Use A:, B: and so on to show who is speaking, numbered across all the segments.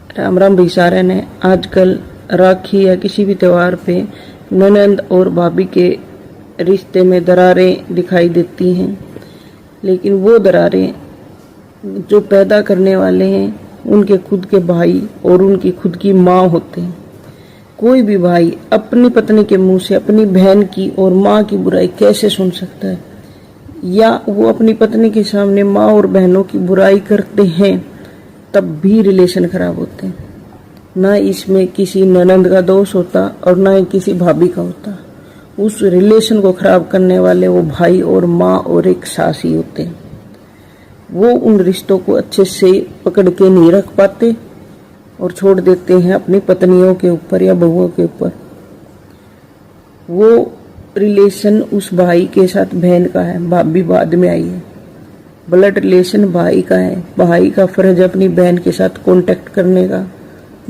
A: राम राम भाई सारे ने। आजकल राखी या किसी भी त्योहार पे ननंद और भाभी के रिश्ते में दरारें दिखाई देती हैं, लेकिन वो दरारें जो पैदा करने वाले हैं उनके खुद के भाई और उनकी खुद की माँ होते हैं। कोई भी भाई अपनी पत्नी के मुंह से अपनी बहन की और माँ की बुराई कैसे सुन सकता है, या वो अपनी पत्नी के सामने माँ और बहनों की बुराई करते हैं तब भी रिलेशन खराब होते हैं। ना इसमें किसी ननंद का दोष होता और ना ही किसी भाभी का होता। उस रिलेशन को खराब करने वाले वो भाई और माँ और एक सास ही होते हैं। वो उन रिश्तों को अच्छे से पकड़ के नहीं रख पाते और छोड़ देते हैं अपनी पत्नियों के ऊपर या बहुओं के ऊपर। वो रिलेशन उस भाई के साथ बहन का है, भाभी बाद में आई है। ब्लड रिलेशन भाई का है। भाई का फर्ज है अपनी बहन के साथ कांटेक्ट करने का,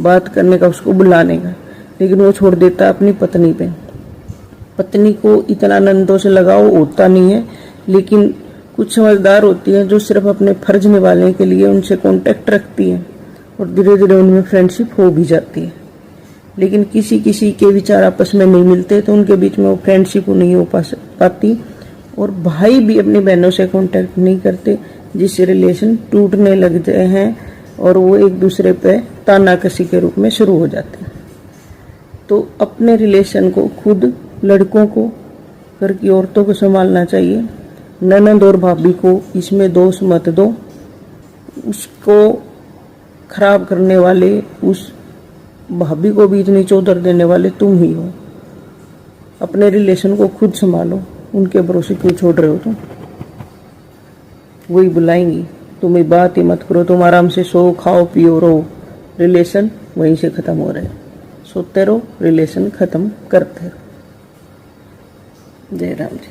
A: बात करने का, उसको बुलाने का, लेकिन वो छोड़ देता है अपनी पत्नी पे। पत्नी को इतना नंदों से लगाव होता नहीं है, लेकिन कुछ समझदार होती है जो सिर्फ अपने फर्ज निभाने के लिए उनसे कांटेक्ट रखती है और धीरे धीरे उनमें फ्रेंडशिप हो भी जाती है। लेकिन किसी किसी के विचार आपस में नहीं मिलते तो उनके बीच में वो फ्रेंडशिप नहीं हो पाती और भाई भी अपनी बहनों से कांटेक्ट नहीं करते, जिससे रिलेशन टूटने लगते हैं और वो एक दूसरे पे तानाकसी के रूप में शुरू हो जाते हैं। तो अपने रिलेशन को खुद लड़कों को, घर की औरतों को संभालना चाहिए। ननंद और भाभी को इसमें दोष मत दो। उसको खराब करने वाले, उस भाभी को भी इतनी चौधर देने वाले तुम ही हो। अपने रिलेशन को खुद संभालो। उनके भरोसे क्यों छोड़ रहे हो तुम? वही बुलाएंगी, तुम्हें बात ही मत करो। तुम आराम से सो, खाओ, पियो, रहो। रिलेशन वहीं से खत्म हो रहे। सोते रहो, रिलेशन खत्म करते रहो। जय राम जी।